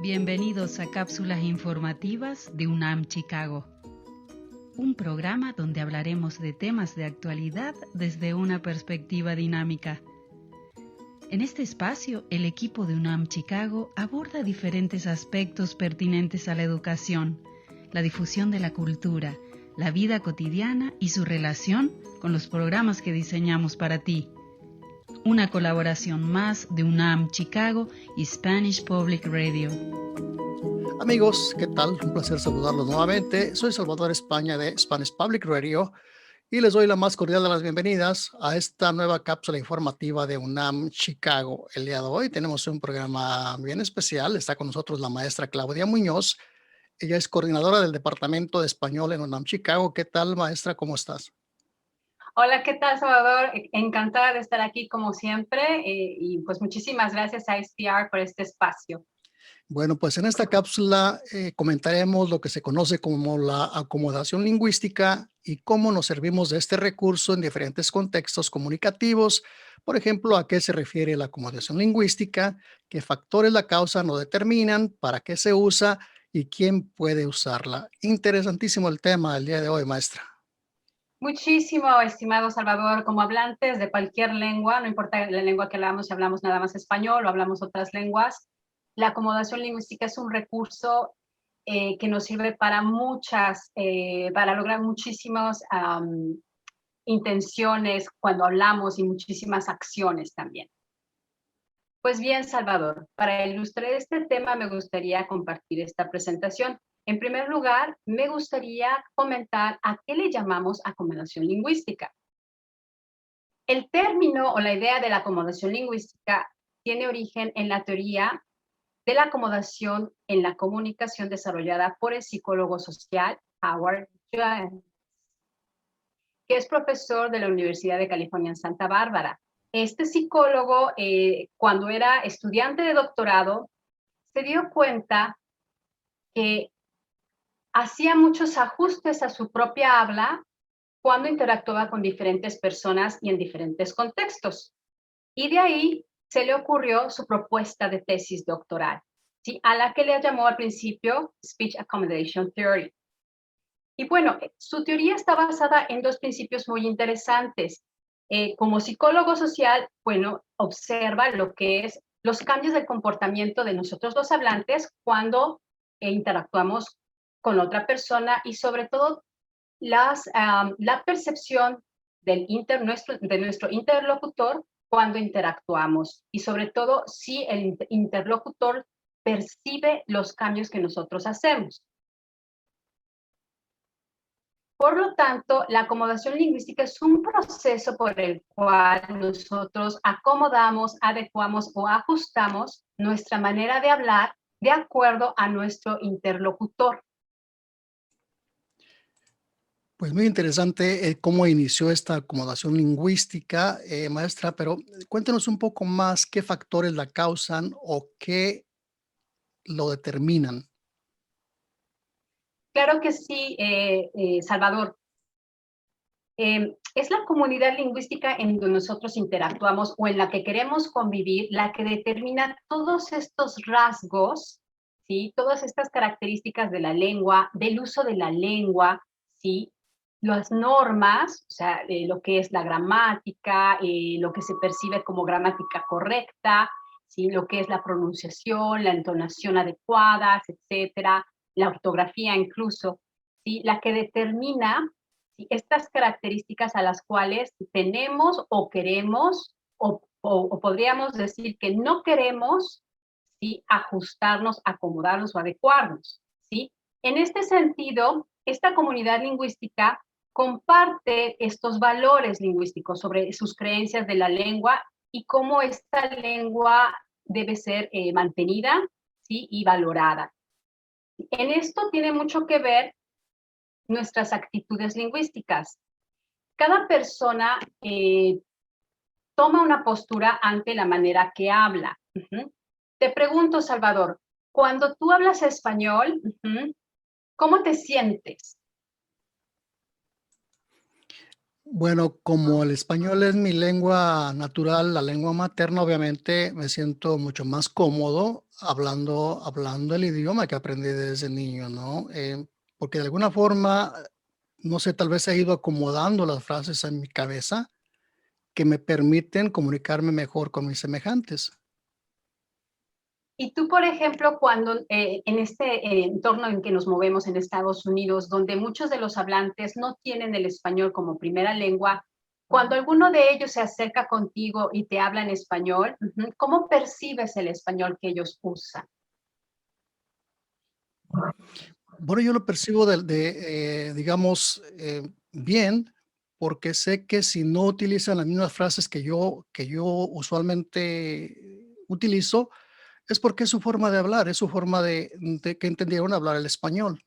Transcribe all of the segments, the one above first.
Bienvenidos a Cápsulas Informativas de UNAM Chicago, un programa donde hablaremos de temas de actualidad desde una perspectiva dinámica. En este espacio, el equipo de UNAM Chicago aborda diferentes aspectos pertinentes a la educación, la difusión de la cultura, la vida cotidiana y su relación con los programas que diseñamos para ti. Una colaboración más de UNAM Chicago y Spanish Public Radio. Amigos, ¿qué tal? Un placer saludarlos nuevamente. Soy Salvador España de Spanish Public Radio y les doy la más cordial de las bienvenidas a esta nueva cápsula informativa de UNAM Chicago. El día de hoy tenemos un programa bien especial. Está con nosotros la maestra Claudia Muñoz. Ella es coordinadora del Departamento de Español en UNAM Chicago. ¿Qué tal, maestra? ¿Cómo estás? Hola, ¿qué tal, Salvador? Encantada de estar aquí como siempre y pues muchísimas gracias a SPR por este espacio. Bueno, pues en esta cápsula comentaremos lo que se conoce como la acomodación lingüística y cómo nos servimos de este recurso en diferentes contextos comunicativos. Por ejemplo, a qué se refiere la acomodación lingüística, qué factores la causan o determinan, para qué se usa y quién puede usarla. Interesantísimo el tema del día de hoy, maestra. Muchísimo, estimado Salvador, como hablantes de cualquier lengua, no importa la lengua que hablamos, si hablamos nada más español o hablamos otras lenguas, la acomodación lingüística es un recurso que nos sirve para para lograr muchísimas intenciones cuando hablamos y muchísimas acciones también. Pues bien, Salvador, para ilustrar este tema me gustaría compartir esta presentación. En primer lugar, me gustaría comentar a qué le llamamos acomodación lingüística. El término o la idea de la acomodación lingüística tiene origen en la teoría de la acomodación en la comunicación desarrollada por el psicólogo social Howard Jones, que es profesor de la Universidad de California en Santa Bárbara. Este psicólogo, cuando era estudiante de doctorado, se dio cuenta que hacía muchos ajustes a su propia habla cuando interactuaba con diferentes personas y en diferentes contextos. Y de ahí se le ocurrió su propuesta de tesis doctoral, ¿sí? A la que le llamó al principio Speech Accommodation Theory. Y bueno, su teoría está basada en dos principios muy interesantes. Como psicólogo social, bueno, observa lo que es los cambios del comportamiento de nosotros los hablantes cuando interactuamos con otra persona y sobre todo la percepción de nuestro interlocutor cuando interactuamos y sobre todo si el interlocutor percibe los cambios que nosotros hacemos. Por lo tanto, la acomodación lingüística es un proceso por el cual nosotros acomodamos, adecuamos o ajustamos nuestra manera de hablar de acuerdo a nuestro interlocutor. Pues muy interesante cómo inició esta acomodación lingüística, maestra, pero cuéntenos un poco más qué factores la causan o qué lo determinan. Claro que sí, Salvador. Es la comunidad lingüística en donde nosotros interactuamos o en la que queremos convivir la que determina todos estos rasgos, ¿sí? Todas estas características de la lengua, del uso de la lengua, ¿sí? Las normas, o sea, lo que es la gramática, lo que se percibe como gramática correcta, ¿sí? Lo que es la pronunciación, la entonación adecuadas, etcétera, la ortografía incluso, ¿sí? La que determina estas características a las cuales tenemos o queremos o podríamos decir que no queremos, ¿sí? Ajustarnos, acomodarnos o adecuarnos, ¿sí? En este sentido, esta comunidad lingüística comparte estos valores lingüísticos sobre sus creencias de la lengua y cómo esta lengua debe ser mantenida, ¿sí? Y valorada. En esto tiene mucho que ver nuestras actitudes lingüísticas. Cada persona toma una postura ante la manera que habla. Te pregunto, Salvador, cuando tú hablas español, ¿cómo te sientes? Bueno, como el español es mi lengua natural, la lengua materna, obviamente me siento mucho más cómodo hablando el idioma que aprendí desde niño, ¿no? Porque de alguna forma, no sé, tal vez he ido acomodando las frases en mi cabeza que me permiten comunicarme mejor con mis semejantes. Y tú, por ejemplo, cuando en este entorno en que nos movemos en Estados Unidos, donde muchos de los hablantes no tienen el español como primera lengua, cuando alguno de ellos se acerca contigo y te habla en español, ¿cómo percibes el español que ellos usan? Bueno, yo lo percibo digamos, bien, porque sé que si no utilizan las mismas frases que yo usualmente utilizo, es porque es su forma de hablar, es su forma de que entendieron hablar el español.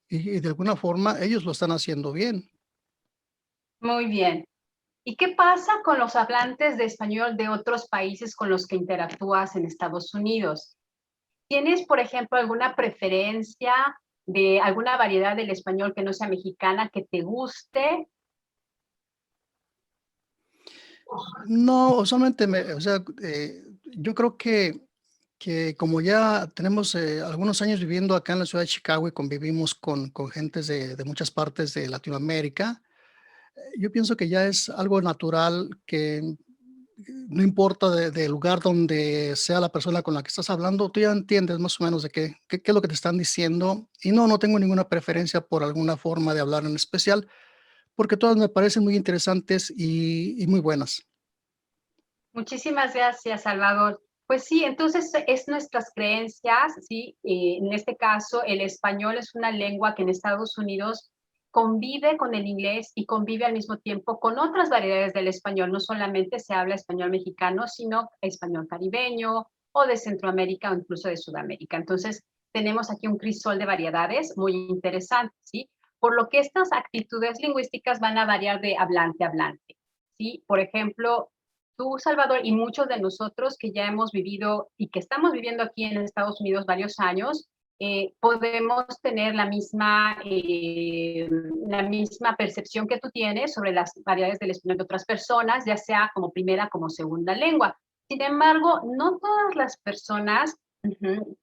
Y de alguna forma ellos lo están haciendo bien. Muy bien. ¿Y qué pasa con los hablantes de español de otros países con los que interactúas en Estados Unidos? ¿Tienes, por ejemplo, alguna preferencia de alguna variedad del español que no sea mexicana que te guste? No, usualmente o sea, yo creo que como ya tenemos, algunos años viviendo acá en la ciudad de Chicago y convivimos con gentes de muchas partes de Latinoamérica, yo pienso que ya es algo natural que no importa del lugar donde sea la persona con la que estás hablando, tú ya entiendes más o menos de qué es lo que te están diciendo. Y no, no tengo ninguna preferencia por alguna forma de hablar en especial, porque todas me parecen muy interesantes y muy buenas. Muchísimas gracias, Salvador. Pues sí, entonces es nuestras creencias, ¿sí? En este caso, el español es una lengua que en Estados Unidos convive con el inglés y convive al mismo tiempo con otras variedades del español. No solamente se habla español mexicano, sino español caribeño o de Centroamérica o incluso de Sudamérica. Entonces, tenemos aquí un crisol de variedades muy interesantes, ¿sí? Por lo que estas actitudes lingüísticas van a variar de hablante a hablante, ¿sí? Por ejemplo, tú, Salvador, y muchos de nosotros que ya hemos vivido y que estamos viviendo aquí en Estados Unidos varios años, podemos tener la misma percepción que tú tienes sobre las variedades del español de otras personas, ya sea como primera como segunda lengua. Sin embargo, no todas las personas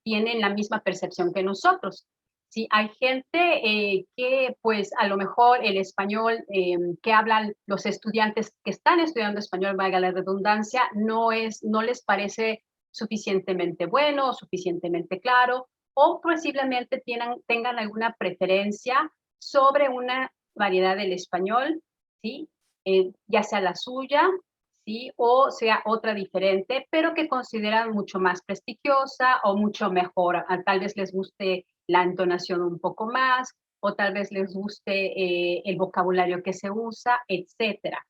tienen la misma percepción que nosotros. Sí, hay gente que pues a lo mejor el español que hablan los estudiantes que están estudiando español, valga la redundancia, no les parece suficientemente bueno, suficientemente claro, o posiblemente tengan alguna preferencia sobre una variedad del español, ¿sí? Ya sea la suya, ¿sí? O sea otra diferente, pero que consideran mucho más prestigiosa o mucho mejor. Tal vez les guste la entonación un poco más, o tal vez les guste el vocabulario que se usa, etcétera.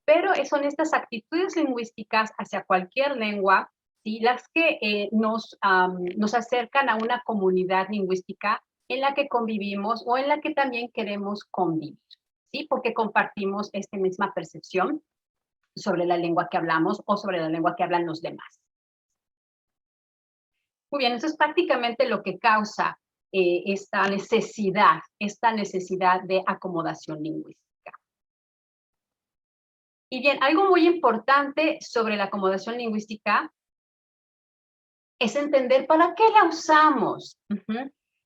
Pero son estas actitudes lingüísticas hacia cualquier lengua, ¿sí? Las que nos acercan a una comunidad lingüística en la que convivimos o en la que también queremos convivir, ¿sí? Porque compartimos esta misma percepción sobre la lengua que hablamos o sobre la lengua que hablan los demás. Muy bien, eso es prácticamente lo que causa esta necesidad de acomodación lingüística. Y bien, algo muy importante sobre la acomodación lingüística es entender para qué la usamos.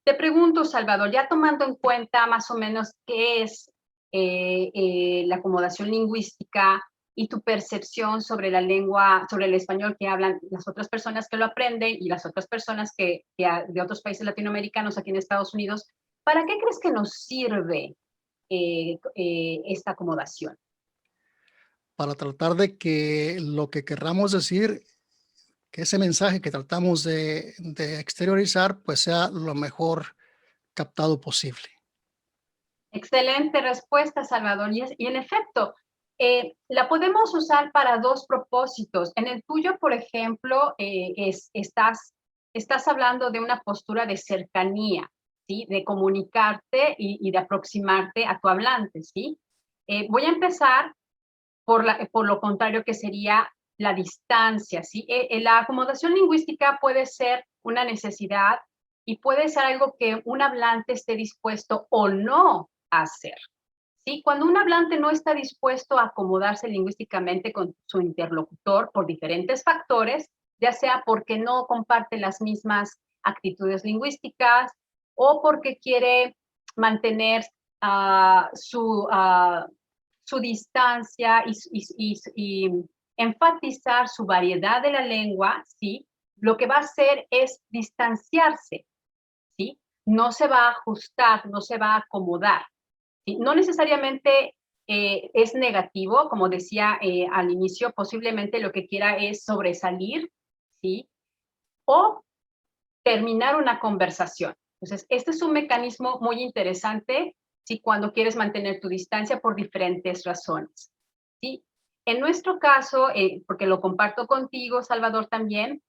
Te pregunto, Salvador, ya tomando en cuenta más o menos qué es la acomodación lingüística y tu percepción sobre la lengua, sobre el español que hablan las otras personas que lo aprenden y las otras personas de otros países latinoamericanos aquí en Estados Unidos, ¿para qué crees que nos sirve esta acomodación? Para tratar de que lo que querramos decir, que ese mensaje que tratamos de exteriorizar, pues sea lo mejor captado posible. Excelente respuesta, Salvador. Y en efecto, la podemos usar para dos propósitos. En el tuyo, por ejemplo, estás hablando de una postura de cercanía, ¿sí? De comunicarte y de aproximarte a tu hablante, ¿sí? Voy a empezar por lo contrario, que sería la distancia, ¿sí? La acomodación lingüística puede ser una necesidad y puede ser algo que un hablante esté dispuesto o no a hacer, ¿sí? Cuando un hablante no está dispuesto a acomodarse lingüísticamente con su interlocutor por diferentes factores, ya sea porque no comparte las mismas actitudes lingüísticas o porque quiere mantener su distancia y enfatizar su variedad de la lengua, ¿sí? Lo que va a hacer es distanciarse, ¿sí? No se va a ajustar, no se va a acomodar, ¿sí? No necesariamente es negativo, como decía al inicio, posiblemente lo que quiera es sobresalir, ¿sí? O terminar una conversación. Entonces, este es un mecanismo muy interesante, ¿sí? Cuando quieres mantener tu distancia por diferentes razones, ¿sí? En nuestro caso, porque lo comparto contigo, Salvador, también,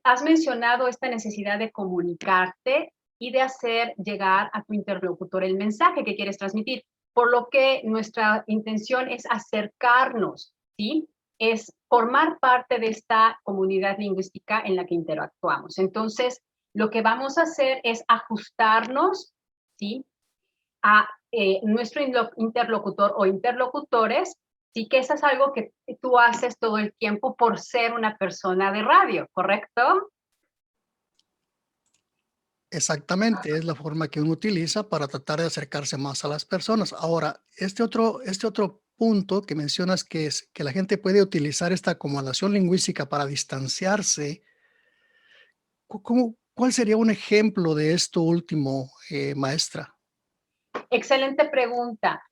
has mencionado esta necesidad de comunicarte y de hacer llegar a tu interlocutor el mensaje que quieres transmitir, por lo que nuestra intención es acercarnos, ¿sí? Es formar parte de esta comunidad lingüística en la que interactuamos. Entonces, lo que vamos a hacer es ajustarnos, ¿sí? A nuestro interlocutor o interlocutores, sí, que eso es algo que tú haces todo el tiempo por ser una persona de radio, ¿correcto? Exactamente, es la forma que uno utiliza para tratar de acercarse más a las personas. Ahora, este otro punto que mencionas que es que la gente puede utilizar esta acomodación lingüística para distanciarse. ¿Cuál sería un ejemplo de esto último, maestra? Excelente pregunta.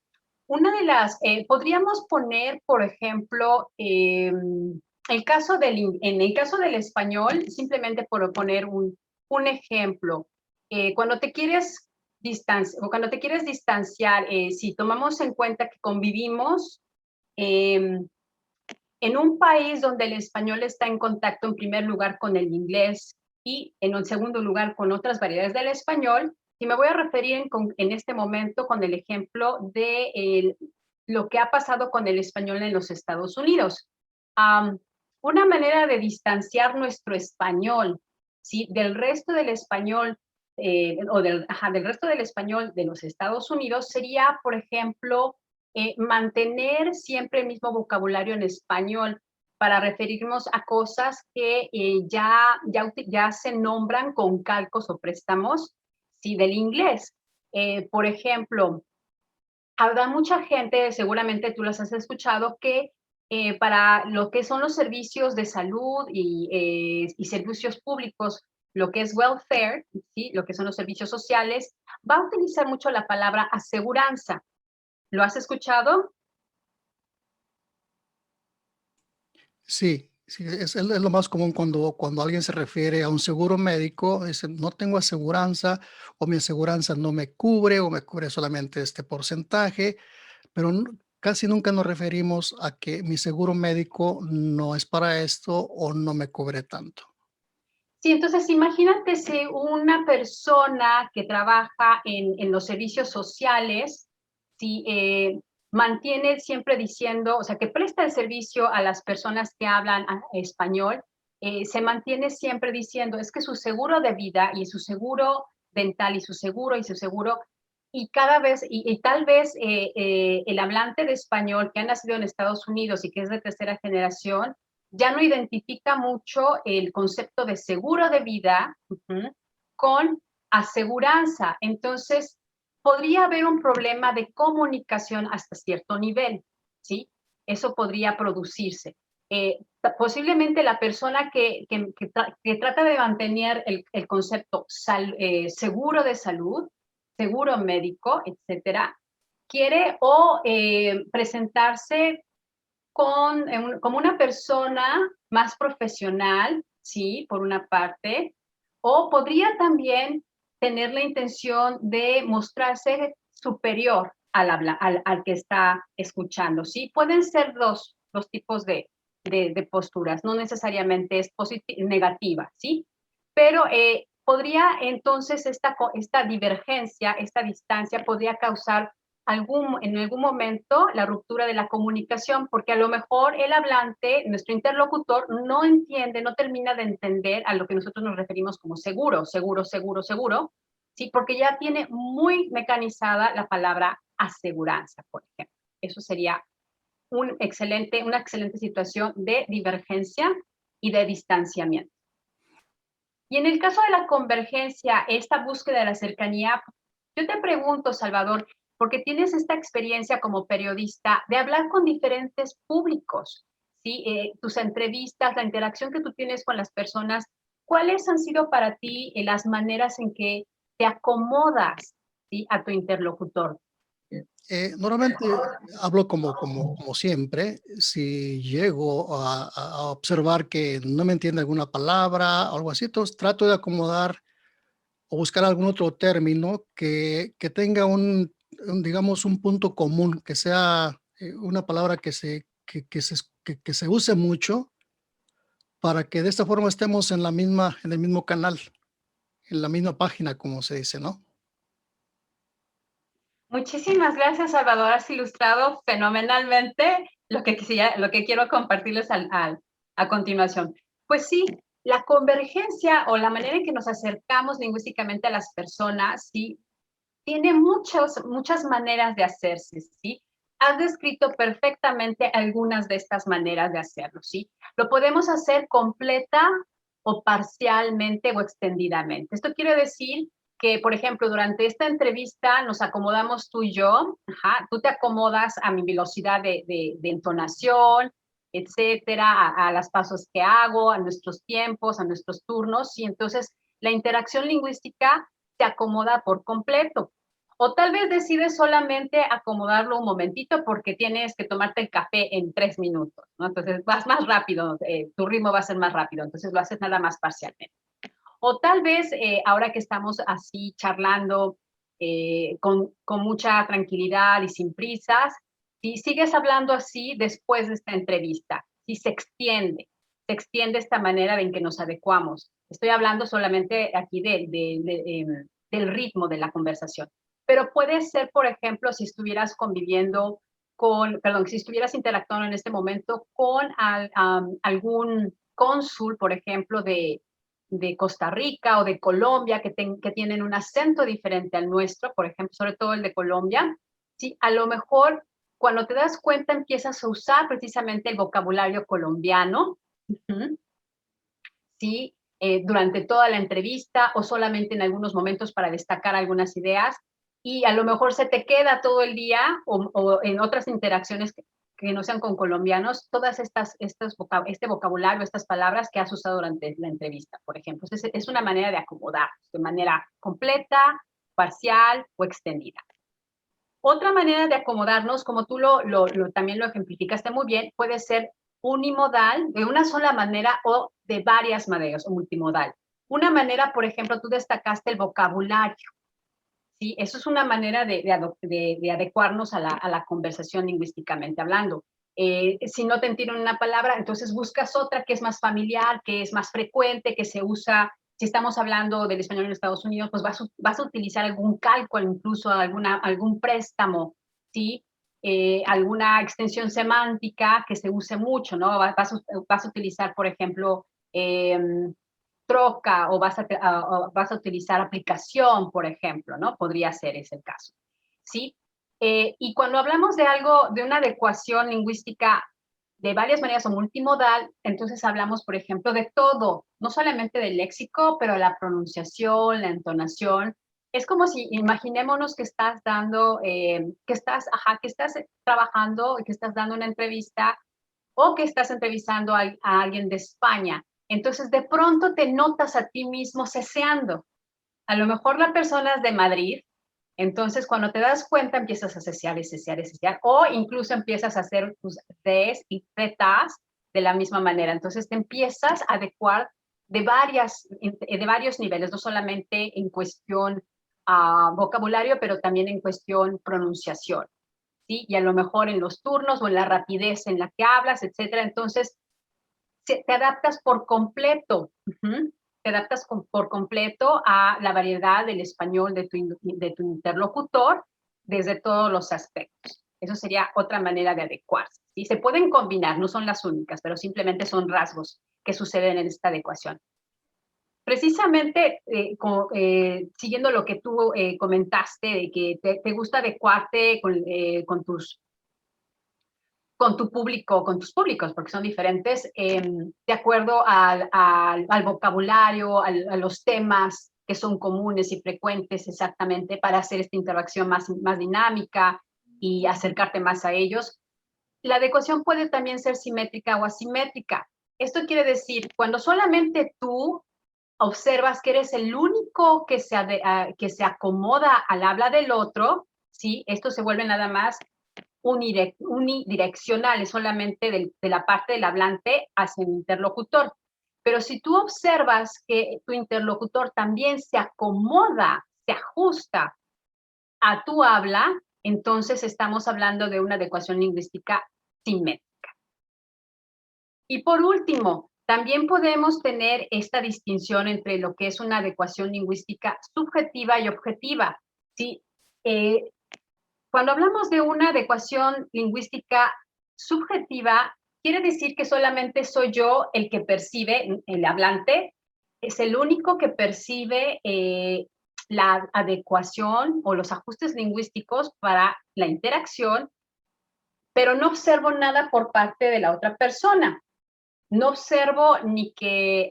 Una de las, podríamos poner, por ejemplo, en el caso del español, simplemente por poner un ejemplo, cuando te quieres distanciar, si tomamos en cuenta que convivimos em, en un país donde el español está en contacto en primer lugar con el inglés y en un segundo lugar con otras variedades del español, y me voy a referir en este momento con el ejemplo de lo que ha pasado con el español en los Estados Unidos. Una manera de distanciar nuestro español, ¿sí? Del resto del español del resto del español de los Estados Unidos sería, por ejemplo, mantener siempre el mismo vocabulario en español para referirnos a cosas que ya se nombran con calcos o préstamos, sí, del inglés. Por ejemplo, habrá mucha gente, seguramente tú las has escuchado, que para lo que son los servicios de salud y servicios públicos, lo que es welfare, ¿sí? Lo que son los servicios sociales, va a utilizar mucho la palabra aseguranza. ¿Lo has escuchado? Sí, sí, es lo más común cuando alguien se refiere a un seguro médico, dice: "No tengo aseguranza", o "Mi aseguranza no me cubre", o "Me cubre solamente este porcentaje", pero casi nunca nos referimos a que mi seguro médico no es para esto o no me cubre tanto. Sí, entonces imagínate si una persona que trabaja en los servicios sociales, si mantiene siempre diciendo, o sea, que presta el servicio a las personas que hablan español, se mantiene siempre diciendo, es que su seguro de vida y su seguro dental y su seguro, y cada vez, y tal vez el hablante de español que ha nacido en Estados Unidos y que es de tercera generación, ya no identifica mucho el concepto de seguro de vida con aseguranza. Entonces, podría haber un problema de comunicación hasta cierto nivel, ¿sí? Eso podría producirse. Posiblemente la persona que trata de mantener el concepto seguro de salud, seguro médico, etcétera, quiere o presentarse como una persona más profesional, sí, por una parte, o podría también tener la intención de mostrarse superior al que está escuchando, ¿sí? Pueden ser dos tipos de posturas, no necesariamente es negativa, ¿sí? Pero podría entonces esta divergencia, esta distancia podría causar en algún momento la ruptura de la comunicación, porque a lo mejor el hablante, nuestro interlocutor, no entiende, no termina de entender a lo que nosotros nos referimos como seguro, seguro, seguro, seguro, ¿sí? Porque ya tiene muy mecanizada la palabra aseguranza, por ejemplo. Eso sería una excelente situación de divergencia y de distanciamiento. Y en el caso de la convergencia, esta búsqueda de la cercanía, yo te pregunto, Salvador, porque tienes esta experiencia como periodista de hablar con diferentes públicos, ¿sí? Tus entrevistas, la interacción que tú tienes con las personas, ¿cuáles han sido para ti las maneras en que te acomodas, ¿sí?, a tu interlocutor? Normalmente hablo como siempre. Si llego a observar que no me entiende alguna palabra o algo así, entonces trato de acomodar o buscar algún otro término que tenga digamos, un punto común, que sea una palabra que se use mucho para que de esta forma estemos en el mismo canal, en la misma página, como se dice, ¿no? Muchísimas gracias, Salvador. Has ilustrado fenomenalmente lo que quiero compartirles a continuación. Pues sí, la convergencia o la manera en que nos acercamos lingüísticamente a las personas, sí, tiene muchas maneras de hacerse, ¿sí? Has descrito perfectamente algunas de estas maneras de hacerlo, ¿sí? Lo podemos hacer completa o parcialmente o extendidamente. Esto quiere decir que, por ejemplo, durante esta entrevista nos acomodamos tú y yo, ajá, tú te acomodas a mi velocidad de entonación, etcétera, a los pasos que hago, a nuestros tiempos, a nuestros turnos, y entonces la interacción lingüística se acomoda por completo. O tal vez decides solamente acomodarlo un momentito porque tienes que tomarte el café en 3 minutos, ¿no? Entonces vas más rápido, tu ritmo va a ser más rápido, entonces lo haces nada más parcialmente. O tal vez ahora que estamos así charlando con mucha tranquilidad y sin prisas, si sigues hablando así después de esta entrevista, si se extiende esta manera en que nos adecuamos. Estoy hablando solamente aquí del ritmo de la conversación. Pero puede ser, por ejemplo, si estuvieras conviviendo si estuvieras interactuando en este momento con algún cónsul, por ejemplo, de Costa Rica o de Colombia, que tienen un acento diferente al nuestro, por ejemplo, sobre todo el de Colombia, ¿sí? A lo mejor cuando te das cuenta empiezas a usar precisamente el vocabulario colombiano, uh-huh, ¿sí? Durante toda la entrevista o solamente en algunos momentos para destacar algunas ideas, y a lo mejor se te queda todo el día o en otras interacciones que no sean con colombianos, este vocabulario, estas palabras que has usado durante la entrevista, por ejemplo. Entonces, es una manera de acomodar de manera completa, parcial o extendida. Otra manera de acomodarnos, como tú también lo ejemplificaste muy bien, puede ser unimodal, de una sola manera o de varias maneras, o multimodal. Una manera, por ejemplo, tú destacaste el vocabulario. ¿Sí? Eso es una manera de adecuarnos a la conversación lingüísticamente hablando. Si no te entienden una palabra, entonces buscas otra que es más familiar, que es más frecuente, que se usa. Si estamos hablando del español en Estados Unidos, pues vas a utilizar algún cálculo, incluso algún préstamo, ¿sí? Alguna extensión semántica que se use mucho, ¿no? Vas a utilizar, por ejemplo, troca o vas a utilizar aplicación, por ejemplo, ¿no? Podría ser ese el caso, ¿sí? Y cuando hablamos de una adecuación lingüística de varias maneras o multimodal, entonces hablamos, por ejemplo, de todo, no solamente del léxico, pero la pronunciación, la entonación. Es como si imaginémonos que estás trabajando y que estás dando una entrevista o que estás entrevistando a alguien de España. Entonces, de pronto te notas a ti mismo ceseando. A lo mejor la persona es de Madrid, entonces cuando te das cuenta empiezas a cesear y cesear y cesear, o incluso empiezas a hacer tus Ds y Zs de la misma manera. Entonces te empiezas a adecuar de varios niveles, no solamente en cuestión vocabulario, pero también en cuestión pronunciación, ¿sí? Y a lo mejor en los turnos o en la rapidez en la que hablas, etcétera. Entonces, te adaptas por completo, te adaptas por completo a la variedad del español de tu interlocutor desde todos los aspectos. Eso sería otra manera de adecuarse, ¿sí? Se pueden combinar, no son las únicas, pero simplemente son rasgos que suceden en esta adecuación. Precisamente, siguiendo lo que tú comentaste, de que te gusta adecuarte con con tu público, con tus públicos, porque son diferentes, de acuerdo al vocabulario, a los temas que son comunes y frecuentes exactamente para hacer esta interacción más dinámica y acercarte más a ellos. La adecuación puede también ser simétrica o asimétrica. Esto quiere decir, cuando solamente tú observas que eres el único que se acomoda al habla del otro, ¿sí? Esto se vuelve nada más unidireccional, es solamente de la parte del hablante hacia el interlocutor. Pero si tú observas que tu interlocutor también se acomoda, se ajusta a tu habla, entonces estamos hablando de una adecuación lingüística simétrica. Y por último, también podemos tener esta distinción entre lo que es una adecuación lingüística subjetiva y objetiva. ¿Sí? Cuando hablamos de una adecuación lingüística subjetiva, quiere decir que solamente soy yo el que percibe, el hablante, es el único que percibe la adecuación o los ajustes lingüísticos para la interacción, pero no observo nada por parte de la otra persona. No observo ni que,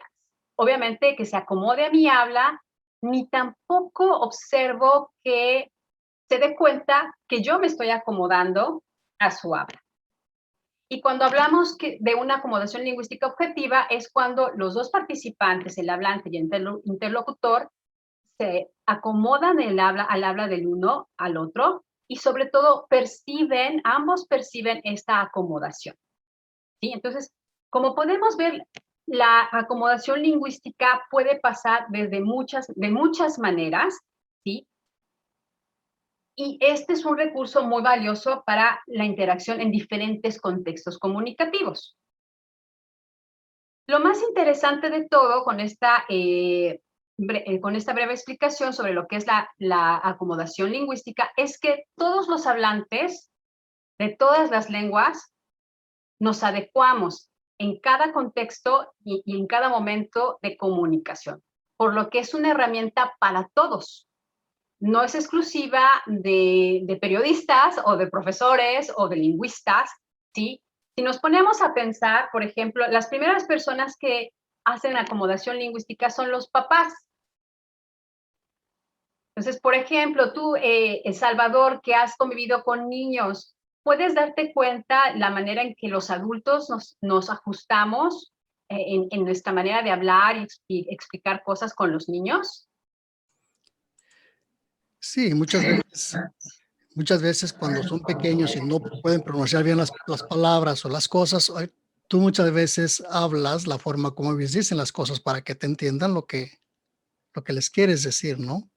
obviamente, que se acomode a mi habla, ni tampoco observo que se dé cuenta que yo me estoy acomodando a su habla. Y cuando hablamos de una acomodación lingüística objetiva es cuando los dos participantes, el hablante y el interlocutor, se acomodan al habla del uno al otro y sobre todo ambos perciben esta acomodación. ¿Sí? Entonces, como podemos ver, la acomodación lingüística puede pasar de muchas maneras, ¿sí? Y este es un recurso muy valioso para la interacción en diferentes contextos comunicativos. Lo más interesante de todo con esta breve explicación sobre lo que es la acomodación lingüística es que todos los hablantes de todas las lenguas nos adecuamos en cada contexto y en cada momento de comunicación, por lo que es una herramienta para todos. No es exclusiva de periodistas o de profesores o de lingüistas, ¿sí? Si nos ponemos a pensar, por ejemplo, las primeras personas que hacen acomodación lingüística son los papás. Entonces, por ejemplo, tú, Salvador, que has convivido con niños, ¿puedes darte cuenta la manera en que los adultos nos ajustamos en nuestra manera de hablar y explicar cosas con los niños? Sí, muchas veces cuando son pequeños y no pueden pronunciar bien las palabras o las cosas, tú muchas veces hablas la forma como ellos dicen las cosas para que te entiendan lo que les quieres decir, ¿no?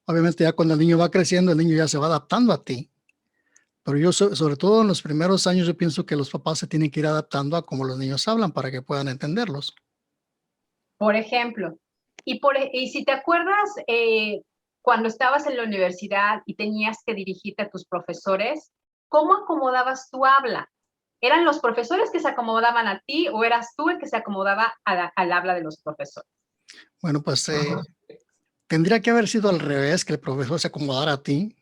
Obviamente ya cuando el niño va creciendo, el niño ya se va adaptando a ti. Pero yo, sobre todo en los primeros años, yo pienso que los papás se tienen que ir adaptando a cómo los niños hablan para que puedan entenderlos. Por ejemplo, y si te acuerdas, cuando estabas en la universidad y tenías que dirigirte a tus profesores, ¿cómo acomodabas tu habla? ¿Eran los profesores que se acomodaban a ti o eras tú el que se acomodaba al habla de los profesores? Bueno, pues tendría que haber sido al revés, que el profesor se acomodara a ti,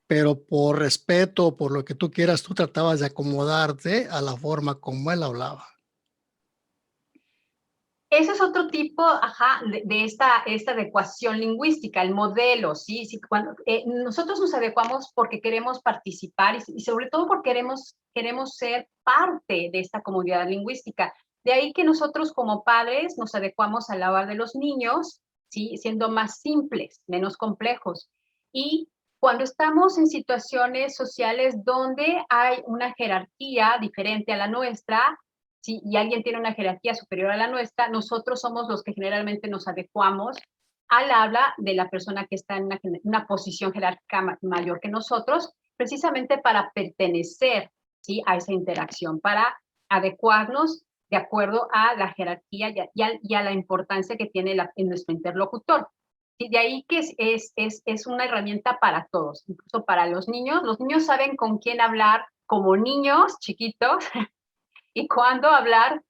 pero por respeto, por lo que tú quieras, tú tratabas de acomodarte a la forma como él hablaba. Ese es otro tipo, de esta adecuación lingüística, el modelo, ¿sí? Cuando, nosotros nos adecuamos porque queremos participar y sobre todo porque queremos ser parte de esta comunidad lingüística. De ahí que nosotros como padres nos adecuamos al hablar de los niños, ¿sí? Siendo más simples, menos complejos. Y cuando estamos en situaciones sociales donde hay una jerarquía diferente a la nuestra, ¿sí? Y alguien tiene una jerarquía superior a la nuestra, nosotros somos los que generalmente nos adecuamos al habla de la persona que está en una posición jerárquica mayor que nosotros, precisamente para pertenecer, ¿sí? A esa interacción, para adecuarnos de acuerdo a la jerarquía y a la importancia que tiene en nuestro interlocutor. Y de ahí que es una herramienta para todos, incluso para los niños. Los niños saben con quién hablar como niños chiquitos, y cuándo hablar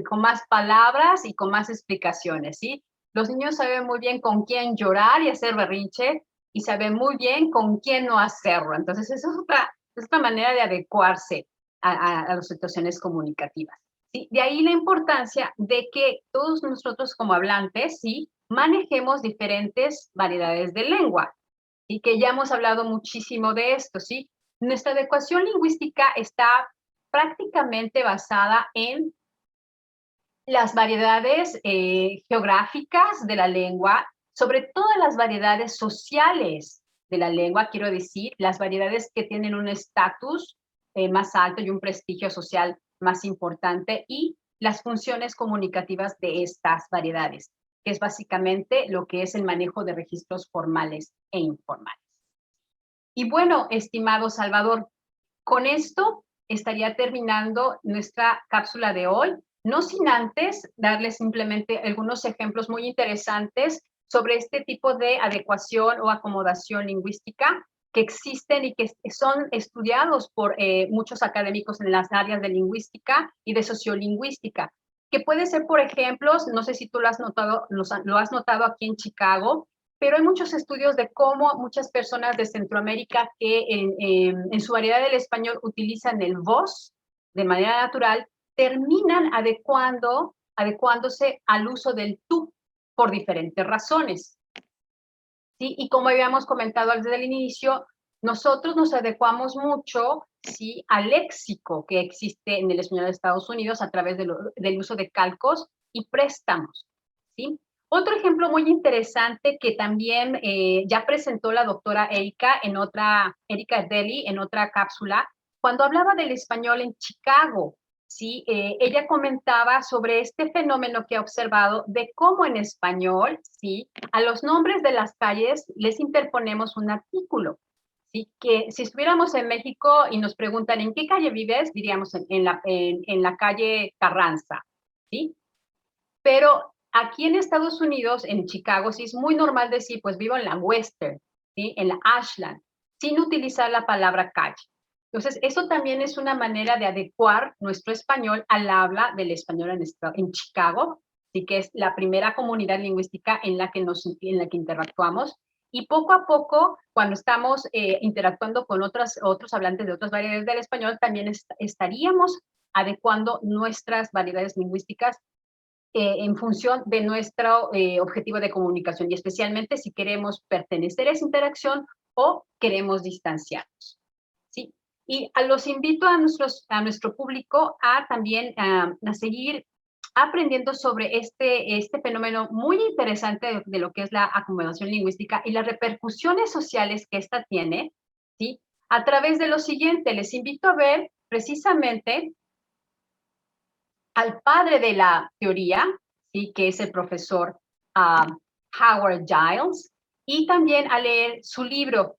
con más palabras y con más explicaciones, ¿sí? Los niños saben muy bien con quién llorar y hacer berrinche y saben muy bien con quién no hacerlo. Entonces, esa es otra manera de adecuarse a las situaciones comunicativas. ¿Sí? De ahí la importancia de que todos nosotros como hablantes, ¿sí?, manejemos diferentes variedades de lengua, y que ya hemos hablado muchísimo de esto, ¿sí? Nuestra adecuación lingüística está prácticamente basada en las variedades geográficas de la lengua, sobre todo las variedades sociales de la lengua, quiero decir, las variedades que tienen un estatus más alto y un prestigio social más importante, y las funciones comunicativas de estas variedades, que es básicamente lo que es el manejo de registros formales e informales. Y bueno, estimado Salvador, con esto estaría terminando nuestra cápsula de hoy, no sin antes darles simplemente algunos ejemplos muy interesantes sobre este tipo de adecuación o acomodación lingüística que existen y que son estudiados por muchos académicos en las áreas de lingüística y de sociolingüística, que puede ser, por ejemplo, no sé si tú lo has notado aquí en Chicago, pero hay muchos estudios de cómo muchas personas de Centroamérica que en su variedad del español utilizan el vos de manera natural, terminan adecuándose al uso del tú por diferentes razones. ¿Sí? Y como habíamos comentado desde el inicio, nosotros nos adecuamos mucho, ¿sí?, al léxico que existe en el español de Estados Unidos a través del uso de calcos y préstamos, ¿sí? Otro ejemplo muy interesante que también ya presentó la doctora Erika Deli en otra cápsula, cuando hablaba del español en Chicago, ¿sí? Ella comentaba sobre este fenómeno que ha observado de cómo en español, ¿sí?, a los nombres de las calles les interponemos un artículo. ¿Sí? Que si estuviéramos en México y nos preguntan ¿en qué calle vives?, diríamos en la calle Carranza, ¿sí? Pero aquí en Estados Unidos, en Chicago, sí es muy normal decir, pues vivo en la Western, ¿sí?, en la Ashland, sin utilizar la palabra calle. Entonces, eso también es una manera de adecuar nuestro español al habla del español en Chicago, ¿sí?, que es la primera comunidad lingüística en la que interactuamos. Y poco a poco, cuando estamos interactuando con otros hablantes de otras variedades del español, también estaríamos adecuando nuestras variedades lingüísticas en función de nuestro objetivo de comunicación, y especialmente si queremos pertenecer a esa interacción o queremos distanciarnos, ¿sí? Y los invito a nuestro público a también a seguir aprendiendo sobre este fenómeno muy interesante de lo que es la acomodación lingüística y las repercusiones sociales que esta tiene, ¿sí?, a través de lo siguiente. Les invito a ver precisamente al padre de la teoría, ¿sí?, que es el profesor Howard Giles, y también a leer su libro.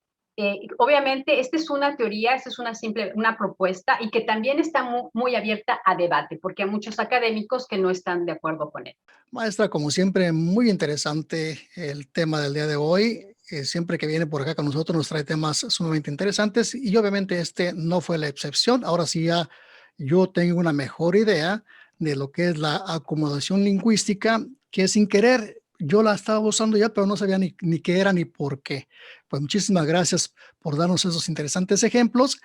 Obviamente, esta es una teoría, esta es una propuesta, y que también está muy abierta a debate, porque hay muchos académicos que no están de acuerdo con él. Maestra, como siempre, muy interesante el tema del día de hoy. Siempre que viene por acá con nosotros nos trae temas sumamente interesantes, y obviamente este no fue la excepción. Ahora sí ya yo tengo una mejor idea de lo que es la acomodación lingüística, que sin querer yo la estaba usando ya, pero no sabía ni qué era ni por qué. Pues muchísimas gracias por darnos esos interesantes ejemplos,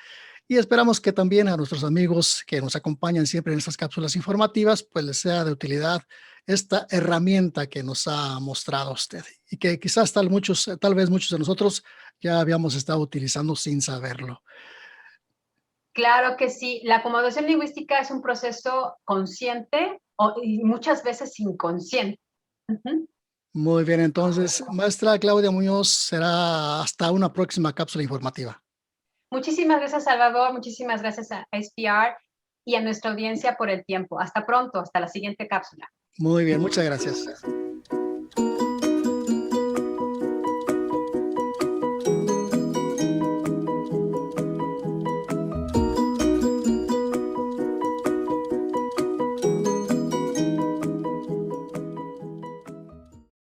y esperamos que también a nuestros amigos que nos acompañan siempre en estas cápsulas informativas, pues les sea de utilidad esta herramienta que nos ha mostrado usted, y que quizás tal vez muchos de nosotros ya habíamos estado utilizando sin saberlo. Claro que sí, la acomodación lingüística es un proceso consciente y muchas veces inconsciente. Ujú. Muy bien, entonces, maestra Claudia Muñoz, será hasta una próxima cápsula informativa. Muchísimas gracias, Salvador, muchísimas gracias a SPR y a nuestra audiencia por el tiempo. Hasta pronto, hasta la siguiente cápsula. Muy bien, muchas gracias.